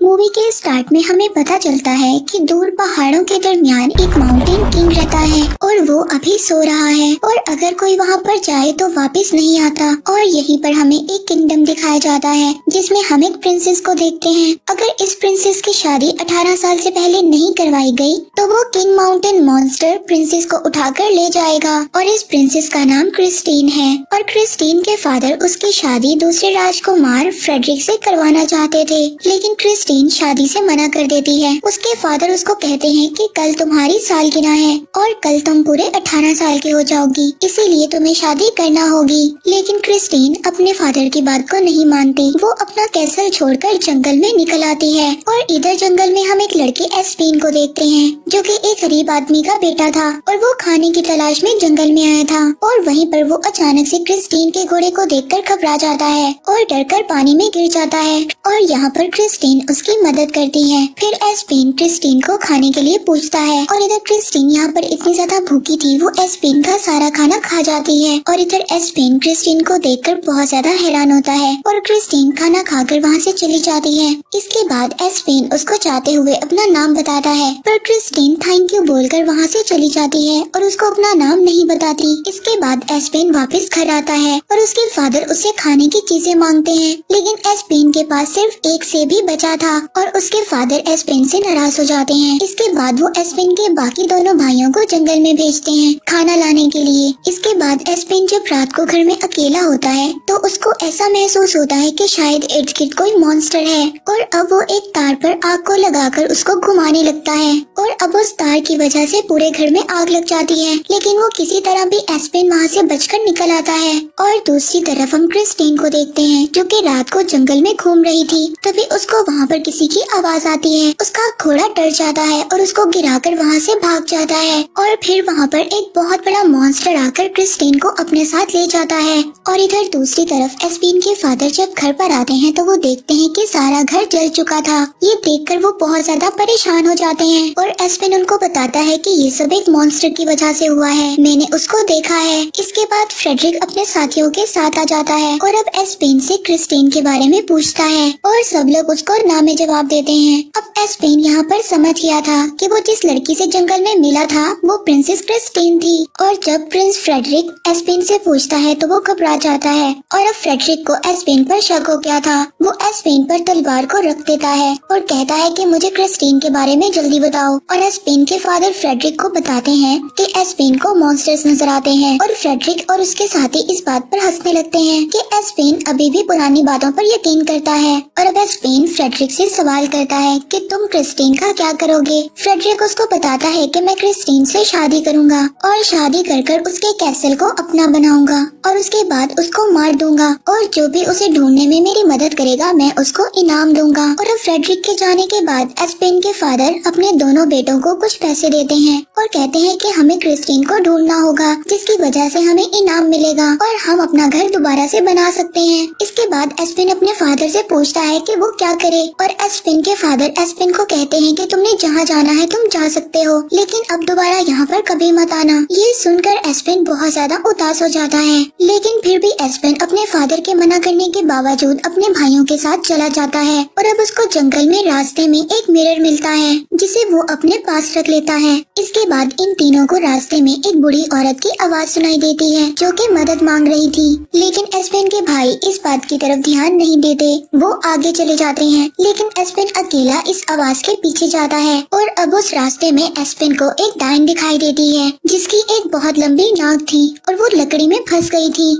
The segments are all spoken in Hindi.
मूवी के स्टार्ट में हमें पता चलता है कि दूर पहाड़ों के दरमियान एक माउंटेन किंग रहता है और वो अभी सो रहा है और अगर कोई वहाँ पर जाए तो वापस नहीं आता। और यहीं पर हमें एक किंगडम दिखाया जाता है जिसमें हम एक प्रिंसेस को देखते हैं। अगर इस प्रिंसेस की शादी 18 साल से पहले नहीं करवाई गई तो वो किंग माउंटेन मॉन्स्टर प्रिंसेस को उठाकर ले जाएगा और इस प्रिंसेस का नाम क्रिस्टीन है। और क्रिस्टीन के फादर उसकी शादी दूसरे राजकुमार फ्रेडरिक से करवाना चाहते थे, लेकिन क्रिस्टीन शादी से मना कर देती है। उसके फादर उसको कहते हैं कि कल तुम्हारी सालगिरह है और कल तुम पूरे 18 साल की हो जाओगी, इसीलिए तुम्हें शादी करना होगी। लेकिन क्रिस्टीन अपने फादर की बात को नहीं मानती। वो अपना कैसल छोड़कर जंगल में निकल आती है और इधर जंगल में हम एक लड़के एस्पिन को देखते हैं जो कि एक गरीब आदमी का बेटा था और वो खाने की तलाश में जंगल में आया था। और वहीं पर वो अचानक से क्रिस्टीन के घोड़े को देखकर घबरा जाता है और डरकर पानी में गिर जाता है और यहाँ पर क्रिस्टीन उसकी मदद करती है। फिर एस्पिन क्रिस्टीन को खाने के लिए पूछता है और इधर क्रिस्टीन यहाँ पर इतनी ज्यादा भूखी थी वो एस्पिन का सारा खाना खा जाती है। और इधर एस्पिन क्रिस्टीन को देखकर बहुत ज्यादा हैरान होता है और क्रिस्टीन खाना खाकर वहाँ से चली जाती है। इसके बाद एस्पिन उसको चाहते हुए अपना नाम बताता है पर क्रिस्टीन थैंक यू बोलकर वहाँ से चली जाती है और उसको अपना नाम नहीं बताती। इसके बाद एस्पिन वापस घर आता है और उसके फादर उससे खाने की चीजें मांगते हैं, लेकिन एस्पिन के पास सिर्फ एक सेब ही बचा था और उसके फादर एस्पिन से नाराज हो जाते हैं। इसके बाद वो एस्पिन के बाकी दोनों भाइयों को जंगल में भेजते हैं खाना लाने के लिए। इसके बाद एस्पिन जब रात को घर में अकेला होता है तो उसको ऐसा महसूस होता है कि शायद इर्द गिर्द कोई मॉन्स्टर है और अब वो एक तार पर आग को लगाकर उसको घुमाने लगता है और अब उस तार की वजह से पूरे घर में आग लग जाती है, लेकिन वो किसी तरह भी एस्पिन वहाँ से बचकर निकल आता है। और दूसरी तरफ हम क्रिस्टीन को देखते हैं जो कि रात को जंगल में घूम रही थी, तभी उसको वहाँ पर किसी की आवाज आती है। उसका घोड़ा डर जाता है और उसको गिराकर वहाँ से भाग जाता है और फिर वहाँ पर एक बहुत बड़ा मॉन्स्टर आकर क्रिस्टीन को अपने साथ ले जाता है। और इधर दूसरी तरफ एस्पिन के फादर जब घर पर आते हैं तो वो देखते हैं कि सारा घर जल चुका था। ये देखकर वो बहुत ज्यादा परेशान हो जाते हैं और एस्पिन उनको बताता है कि ये सब एक मॉन्स्टर की वजह से हुआ है, मैंने उसको देखा है। इसके बाद फ्रेडरिक अपने साथियों के साथ आ जाता है और अब एस्पिन से क्रिस्टीन के बारे में पूछता है और सब लोग उसको ना में जवाब देते हैं। अब एस्पिन यहाँ पर समझ गया था कि वो जिस लड़की से जंगल में मिला था वो प्रिंसेस क्रिस्टीन थी। और जब प्रिंस फ्रेडरिक एस्पिन से पूछता है तो वो घबरा जाता है और अब फ्रेडरिक को एस्पिन पर शक हो गया था। वो एस्पिन पर तलवार को रख देता है और कहता है कि मुझे क्रिस्टीन के बारे में जल्दी बताओ। और एस्पिन के फादर फ्रेडरिक को बताते हैं कि एस्पिन को मॉन्स्टर्स नजर आते हैं और फ्रेडरिक और उसके साथी इस बात पर हंसने लगते हैं कि एस्पिन अभी भी पुरानी बातों पर यकीन करता है। और अब एस्पिन फ्रेडरिक से सवाल करता है कि तुम क्रिस्टीन का क्या करोगे। फ्रेडरिक उसको बताता है कि मैं क्रिस्टीन से शादी करूंगा और शादी कर उसके कैसल को अपना बनाऊंगा और उसके बाद उसको मार दूंगा और जो भी उसे ढूंढने में मेरी मदद करेगा मैं उसको इनाम दूंगा। और अब फ्रेडरिक के जाने के बाद एस्पिन के फादर अपने दोनों बेटों को कुछ पैसे देते हैं और कहते हैं कि हमें क्रिस्टीन को ढूंढना होगा जिसकी वजह से हमें इनाम मिलेगा और हम अपना घर दोबारा से बना सकते हैं। इसके बाद एस्पिन अपने फादर से पूछता है कि वो क्या करे और एस्पिन के फादर एस्पिन को कहते हैं कि तुमने जहाँ जाना है तुम जा सकते हो, लेकिन अब दोबारा यहाँ पर कभी मत आना। ये सुनकर एस्पिन बहुत ज्यादा उदास हो जाता है, लेकिन फिर भी एस्पिन अपने फादर के मना करने के बावजूद अपने भाइयों के साथ चला जाता है। और अब उसको जंगल में रास्ते में एक मिरर मिलता है जिसे वो अपने पास रख लेता है। इसके बाद इन तीनों को रास्ते में एक बूढ़ी औरत की आवाज सुनाई देती है जो कि मदद मांग रही थी, लेकिन एस्पिन के भाई इस बात की तरफ ध्यान नहीं देते, वो आगे चले जाते हैं। लेकिन एस्पिन अकेला इस आवाज के पीछे जाता है और अब उस रास्ते में एस्पिन को एक डायन दिखाई देती है जिसकी एक बहुत लंबी नाक थी और वो लकड़ी में फंस गई थी।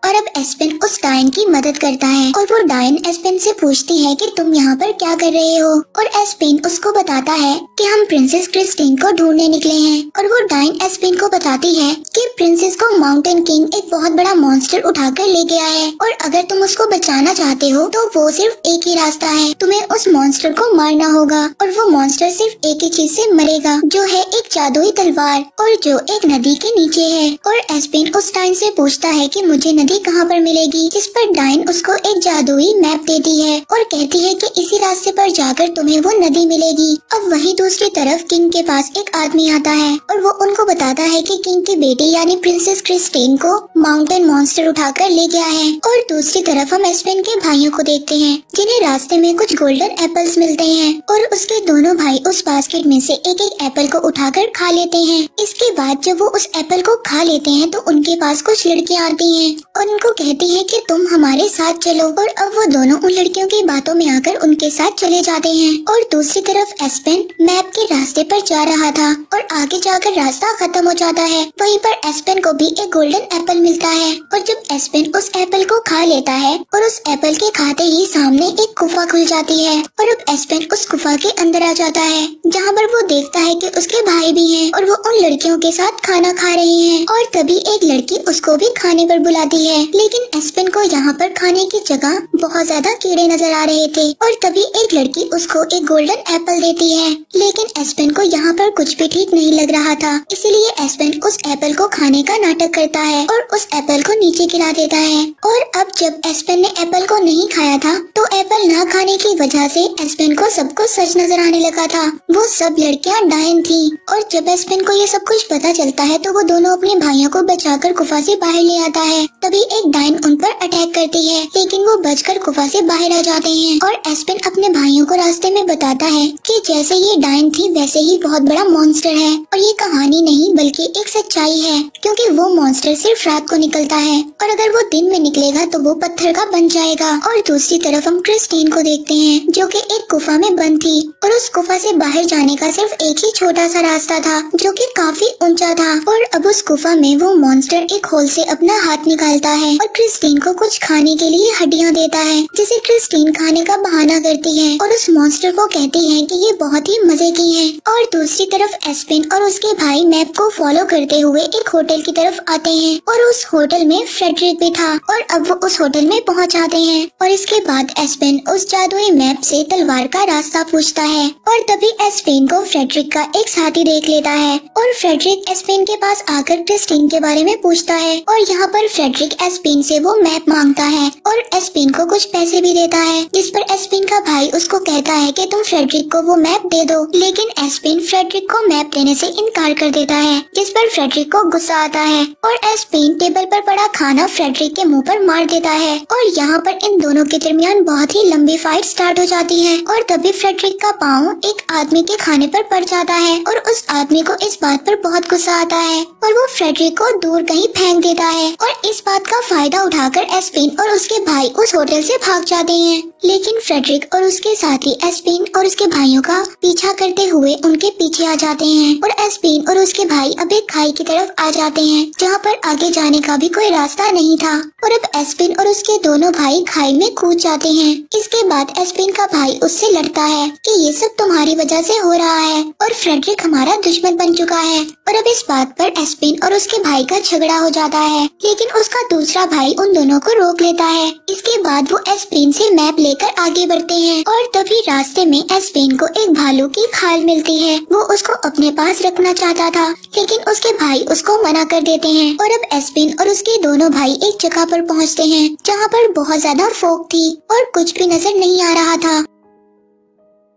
और अब एस्पिन उस डायन की मदद करता है और वो डायन एस्पिन से पूछती है कि तुम यहाँ पर क्या कर रहे हो। और एस्पिन उसको बताता है कि हम प्रिंसेस क्रिस्टीन को ढूंढने निकले हैं। और वो डायन एस्पिन को बताती है कि प्रिंसेस को माउंटेन किंग एक बहुत बड़ा मॉन्स्टर उठाकर ले गया है और अगर तुम उसको बचाना चाहते हो तो वो सिर्फ एक ही रास्ता है, तुम्हें उस मॉन्स्टर को मारना होगा। और वो मॉन्स्टर सिर्फ एक ही चीज से मरेगा जो है एक जादुई तलवार और जो एक नदी के नीचे है। और एस्पिन उस डायन से पूछता है कि मुझे नदी मुझे कहाँ पर मिलेगी, जिस पर डायन उसको एक जादुई मैप देती है और कहती है कि इसी रास्ते पर जाकर तुम्हें वो नदी मिलेगी। अब वही दूसरी तरफ किंग के पास एक आदमी आता है और वो उनको बताता है कि किंग की बेटी यानी प्रिंसेस क्रिस्टीन को माउंटेन मॉन्स्टर उठाकर ले गया है। और दूसरी तरफ हम एस्पेन के भाइयों को देखते हैं जिन्हें रास्ते में कुछ गोल्डन एप्पल्स मिलते हैं और उसके दोनों भाई उस बास्केट में से एक एक एप्पल को उठाकर खा लेते हैं। इसके बाद जब वो उस एप्पल को खा लेते हैं तो उनके पास कुछ लड़कियां आती हैं और उनको कहती हैं कि तुम हमारे साथ चलो। और अब वो दोनों उन लड़कियों की बातों में आकर उनके साथ चले जाते हैं। और दूसरी तरफ एस्पेन मैप के रास्ते पर जा रहा था और आगे जाकर रास्ता खत्म हो जाता है। वहीं पर एस्पेन को भी एक गोल्डन एप्पल मिलता है और जब एस्पेन उस एप्पल को खा लेता है और उस एप्पल के खाते ही सामने एक गुफा खुल जाती है और अब एस्पेन उस गुफा के अंदर आ जाता है, जहाँ पर वो देखता है कि उसके भाई भी हैं और वो उन लड़कियों के साथ खाना खा रही हैं। और तभी एक लड़की उसको भी खाने पर बुलाती है, लेकिन एस्पेन को यहाँ पर खाने की जगह बहुत ज्यादा कीड़े नजर आ रहे थे। और तभी एक लड़की उसको एक गोल्डन एप्पल देती है, लेकिन एस्पेन को यहाँ पर कुछ भी ठीक नहीं लग रहा था, इसीलिए एस्पेन उस एप्पल को खाने का नाटक करता है और उस एप्पल को नीचे गिरा देता है। और अब जब एस्पेन ने एप्पल को नहीं खाया था तो एप्पल ना खाने की वजह से एस्पेन को सब कुछ सच नजर आने लगा था। वो सब लड़कियां डायन थी और जब एस्पेन को ये सब कुछ पता चलता है तो वो दोनों अपने भाइयों को बचाकर गुफा से बाहर ले आता है। तभी एक डायन उन पर अटैक करती है, लेकिन वो बचकर गुफा से बाहर आ जाते हैं। और एस्पेन अपने भाइयों को रास्ते में बताता है कि जैसे ये डायन थी वैसे ही बहुत बड़ा मॉन्स्टर है और ये कहानी नहीं बल्कि एक सच्चाई है, क्योंकि वो मॉन्स्टर सिर्फ रात को निकलता है और अगर वो दिन में निकलेगा तो वो पत्थर का बन जाएगा। और दूसरी तरफ हम क्रिस्टीन को देखते हैं जो कि एक गुफा में बंद थी और उस गुफा से बाहर जाने का सिर्फ एक ही छोटा सा रास्ता था जो कि काफी ऊंचा था। और अब उस गुफा में वो मॉन्स्टर एक होल से अपना हाथ निकालता है और क्रिस्टीन को कुछ खाने के लिए हड्डियां देता है, जिसे क्रिस्टीन खाने का बहाना करती है और उस मॉन्स्टर को कहती है कि ये बहुत ही मजे की है। और दूसरी तरफ एस्पेन और उसके भाई मैप को फॉलो करते हुए एक होटल की तरफ आते हैं और उस होटल में फ्रेडरिक भी था और अब वो उस होटल में पहुंच जाते हैं। और इसके बाद एस्पेन उस जादुई मैप से तलवार का रास्ता पूछता है और तभी एस्पेन को फ्रेडरिक का एक साथी देख लेता है और फ्रेडरिक एस्पेन के पास आकर क्रिस्टीन के बारे में पूछता है और यहाँ पर फ्रेडरिक एस्पेन से वो मैप मांगता है और एस्पेन को कुछ पैसे भी देता है, जिस पर एस्पेन का भाई उसको कहता है कि तुम फ्रेडरिक को वो मैप दे दो, लेकिन एस्पेन फ्रेडरिक को मैप देने से इनकार कर देता है, जिस पर फ्रेडरिक को गुस्सा आता है और एस्पेन टेबल पर पड़ा खाना फ्रेडरिक के मुंह पर मार देता है। और यहाँ पर इन दोनों के दरमियान बहुत ही लंबी फाइट स्टार्ट हो जाती है और तभी फ्रेडरिक का पाँव एक आदमी के खाने पर पड़ जाता है और उस आदमी को इस बात पर बहुत गुस्सा आता है और वो फ्रेडरिक को दूर कहीं फेंक देता है। और इस बात का फायदा उठाकर एस्पेन और उसके भाई उस होटल से भाग जाते हैं, लेकिन फ्रेडरिक और उसके साथी एस्पेन और उसके भाइयों का पीछा करते हुए उनके पीछे आ जाते हैं और एस्पेन और उसके भाई अब एक खाई की तरफ आ जाते हैं जहाँ पर आगे जाने का भी कोई रास्ता नहीं था। और अब एस्पेन और उसके दोनों भाई खाई में कूद जाते हैं। इसके बाद एस्पेन का भाई उससे लड़ता है कि ये सब तुम्हारी वजह से हो रहा है और फ्रेडरिक हमारा दुश्मन बन चुका है। और अब इस बात पर एस्पेन और उसके भाई का झगड़ा हो जाता है, लेकिन उसका दूसरा भाई उन दोनों को रोक लेता है। इसके बाद वो एस्पेन से मैप लेकर आगे बढ़ते हैं और तभी रास्ते में एस्पेन को एक भालू की खाल मिलती है। वो उसको अपने पास रखना चाहता था, लेकिन उसके भाई उसको मना कर देते हैं। और अब एस्पेन और उसके दोनों भाई एक जगह पर पहुंचते हैं जहां पर बहुत ज्यादा फॉग थी और कुछ भी नजर नहीं आ रहा था।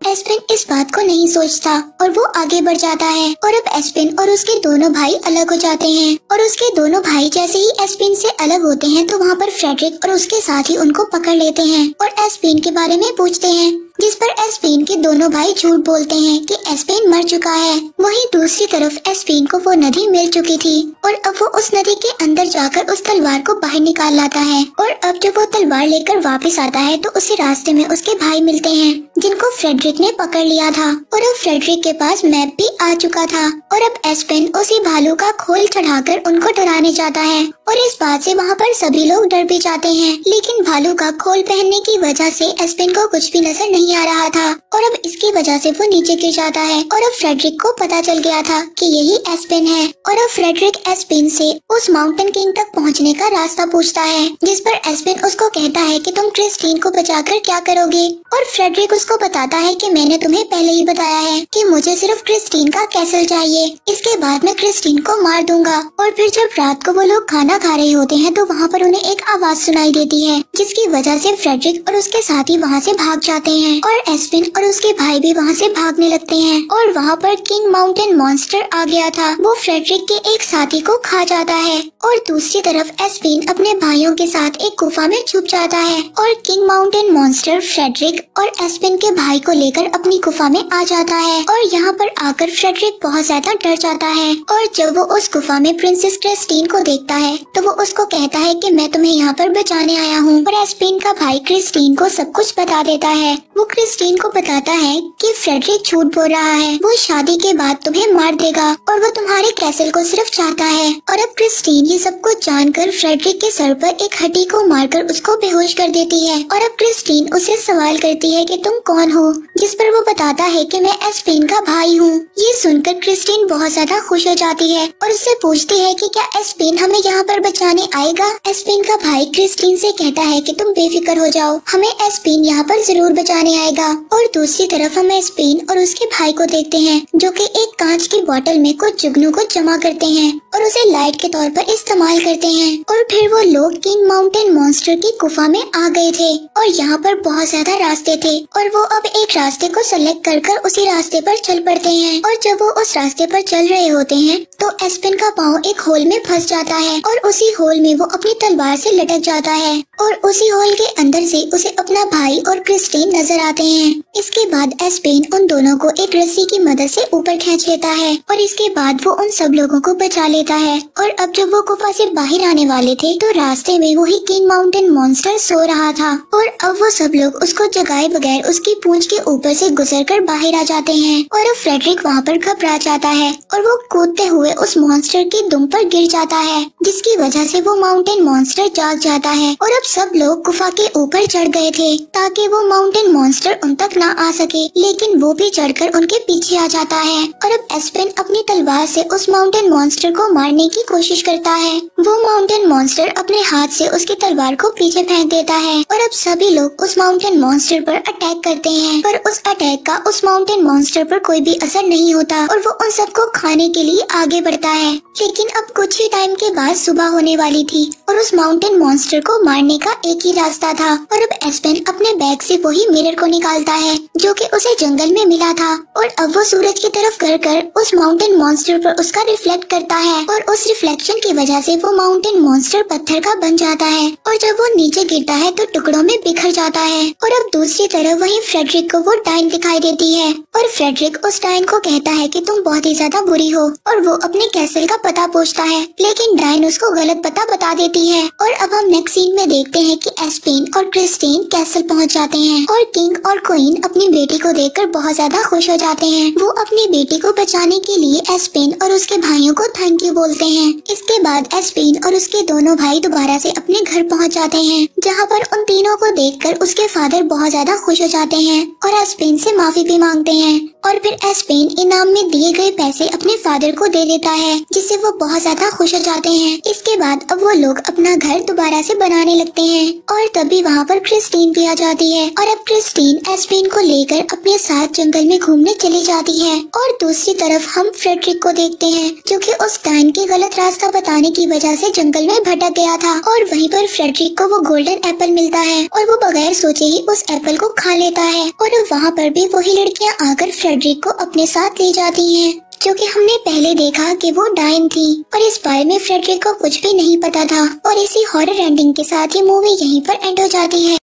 एस्पेन इस बात को नहीं सोचता और वो आगे बढ़ जाता है और अब एस्पेन और उसके दोनों भाई अलग हो जाते हैं और उसके दोनों भाई जैसे ही एस्पेन से अलग होते हैं तो वहाँ पर फ्रेडरिक और उसके साथी उनको पकड़ लेते हैं और एस्पेन के बारे में पूछते हैं, जिस पर एस्पेन के दोनों भाई झूठ बोलते हैं कि एस्पेन मर चुका है। वहीं दूसरी तरफ एस्पेन को वो नदी मिल चुकी थी और अब वो उस नदी के अंदर जाकर उस तलवार को बाहर निकाल लाता है और अब जब वो तलवार लेकर वापस आता है तो उसी रास्ते में उसके भाई मिलते हैं जिनको फ्रेडरिक ने पकड़ लिया था और अब फ्रेडरिक के पास मैप भी आ चुका था और अब एस्पेन उसी भालू का खोल चढ़ाकर उनको डराने जाता है और इस बात से वहाँ पर सभी लोग डर भी जाते हैं, लेकिन भालू का खोल पहनने की वजह से एस्पेन को कुछ भी नजर नहीं आ रहा था और अब इसकी वजह से वो नीचे गिर जाता है और अब फ्रेडरिक को पता चल गया था कि यही एस्पेन है और अब फ्रेडरिक एस्पेन से उस माउंटेन किंग तक पहुंचने का रास्ता पूछता है, जिस पर एस्पेन उसको कहता है कि तुम क्रिस्टीन को बचाकर क्या करोगे और फ्रेडरिक उसको बताता है कि मैंने तुम्हें पहले ही बताया है कि मुझे सिर्फ क्रिस्टीन का कैसल चाहिए, इसके बाद मैं क्रिस्टीन को मार दूंगा। और फिर जब रात को वो लोग खाना खा रहे होते हैं तो वहाँ पर उन्हें एक आवाज सुनाई देती है, जिसकी वजह से फ्रेडरिक और उसके साथी वहाँ से भाग जाते हैं और एस्पिन और उसके भाई भी वहाँ से भागने लगते हैं। और वहाँ पर किंग माउंटेन मॉन्स्टर आ गया था, वो फ्रेडरिक के एक साथी को खा जाता है। और दूसरी तरफ एस्पिन अपने भाइयों के साथ एक गुफा में छुप जाता है और किंग माउंटेन मॉन्स्टर फ्रेडरिक और एस्पिन के भाई को लेकर अपनी गुफा में आ जाता है। और यहाँ पर आकर फ्रेडरिक बहुत ज्यादा डर जाता है और जब वो उस गुफा में प्रिंसेस क्रिस्टीन को देखता है तो वो उसको कहता है कि मैं तुम्हें यहाँ पर बचाने आया हूँ। और एस्पिन का भाई क्रिस्टीन को सब कुछ बता देता है। वो क्रिस्टीन को बताता है कि फ्रेडरिक झूठ बोल रहा है, वो शादी के बाद तुम्हें मार देगा और वो तुम्हारे कैसल को सिर्फ चाहता है। और अब क्रिस्टीन ये सब कुछ जानकर फ्रेडरिक के सर पर एक हड्डी को मारकर उसको बेहोश कर देती है। और अब क्रिस्टीन उससे सवाल करती है कि तुम कौन हो, जिस पर वो बताता है कि मैं एस्पिन का भाई हूँ। ये सुनकर क्रिस्टीन बहुत ज्यादा खुश हो जाती है और उससे पूछती है कि क्या एस्पिन हमें यहाँ पर बचाने आएगा। एस्पिन का भाई क्रिस्टीन से कहता है कि तुम बेफिक्र हो जाओ, हमें एस्पिन यहाँ पर जरूर बचाने आएगा। और दूसरी तरफ हम एस्पिन और उसके भाई को देखते हैं जो कि एक कांच की बोतल में कुछ जुगनू को जमा करते हैं और उसे लाइट के तौर पर इस्तेमाल करते हैं। और फिर वो लोग किंग माउंटेन मॉन्स्टर की गुफा में आ गए थे और यहाँ पर बहुत ज्यादा रास्ते थे और वो अब एक रास्ते को सेलेक्ट कर उसी रास्ते पर चल पड़ते हैं। और जब वो उस रास्ते पर चल रहे होते हैं तो एस्पिन का पाँव एक होल में फंस जाता है और उसी होल में वो अपनी तलवार से लटक जाता है और उसी होल के अंदर से उसे अपना भाई और क्रिस्टीन नजर आते हैं। इसके बाद एस्पिन उन दोनों को एक रस्सी की मदद से ऊपर खींच लेता है और इसके बाद वो उन सब लोगों को बचा लेता है। और अब जब वो गुफा से बाहर आने वाले थे तो रास्ते में वही किंग माउंटेन मॉन्स्टर सो रहा था और अब वो सब लोग उसको जगाए बगैर उसकी पूंछ के ऊपर से गुजरकर बाहर आ जाते हैं। और अब फ्रेडरिक वहाँ पर घबरा जाता है और वो कूदते हुए उस मॉन्स्टर की दुम पर गिर जाता है, जिसकी वजह से वो माउंटेन मॉन्स्टर जाग जाता है। और अब सब लोग गुफा के ऊपर चढ़ गए थे ताकि वो माउंटेन मॉन्स्टर उन तक ना आ सके, लेकिन वो भी चढ़कर उनके पीछे आ जाता है। और अब एस्पिन अपनी तलवार से उस माउंटेन मॉन्स्टर को मारने की कोशिश करता है। वो माउंटेन मॉन्स्टर अपने हाथ से उसकी तलवार को पीछे फेंक देता है और अब सभी लोग उस माउंटेन मॉन्स्टर पर अटैक करते हैं, पर उस अटैक का उस माउंटेन मॉन्स्टर पर कोई भी असर नहीं होता और वो उन सबको खाने के लिए आगे बढ़ता है। लेकिन अब कुछ ही टाइम के बाद सुबह होने वाली थी और उस माउंटेन मॉन्स्टर को मारने का एक ही रास्ता था। और अब एस्पिन अपने बैग से वही मिरर को निकालता है जो कि उसे जंगल में मिला था और अब वो सूरज की तरफ कर उस माउंटेन मॉन्स्टर पर उसका रिफ्लेक्ट करता है और उस रिफ्लेक्शन की वजह से वो माउंटेन मॉन्स्टर पत्थर का बन जाता है और जब वो नीचे गिरता है तो टुकड़ों में बिखर जाता है। और अब दूसरी तरफ वहीं फ्रेडरिक को वो डाइन दिखाई देती है और फ्रेडरिक उस डाइन को कहता है कि तुम बहुत ही ज्यादा बुरी हो और वो अपने कैसल का पता पूछता है, लेकिन डाइन उसको गलत पता बता देती है। और अब हम नेक्स्ट सीन में देखते हैं कि एस्पिन और क्रिस्टीन कैसल पहुंच जाते हैं और किंग और क्वीन अपनी बेटी को देखकर बहुत ज्यादा खुश हो जाते हैं। वो अपनी बेटी को बचाने के लिए एस्पिन और उसके भाइयों को थैंक यू बोलते हैं। इसके बाद एस्पिन और उसके दोनों भाई दोबारा से अपने घर पहुंच जाते हैं, जहां पर उन तीनों को देखकर उसके फादर बहुत ज्यादा खुश हो जाते हैं और एस्पिन से माफी भी मांगते हैं। और फिर एस्पिन इनाम में दिए गए पैसे अपने फादर को दे देता है, जिससे वो बहुत ज्यादा खुश हो जाते हैं। इसके बाद अब वो लोग अपना घर दोबारा से बनाने लगते हैं और तभी वहाँ पर क्रिस्टीन भी आ जाती है और अब क्रिस्टीन एस्पिन को लेकर अपने साथ जंगल में घूमने चली जाती है। और दूसरी तरफ हम फ्रेडरिक को देखते हैं जो कि उस डाइन के गलत रास्ता बताने की वजह से जंगल में भटक गया था और वहीं पर फ्रेडरिक को वो गोल्डन एप्पल मिलता है और वो बगैर सोचे ही उस एप्पल को खा लेता है। और वहाँ पर भी वही लड़कियाँ आकर फ्रेडरिक को अपने साथ ले जाती हैं, जो कि हमने पहले देखा कि वो डाइन थी और इस बारे में फ्रेडरिक को कुछ भी नहीं पता था। और इसी हॉरर एंडिंग के साथ ये मूवी यहीं पर एंड हो जाती है।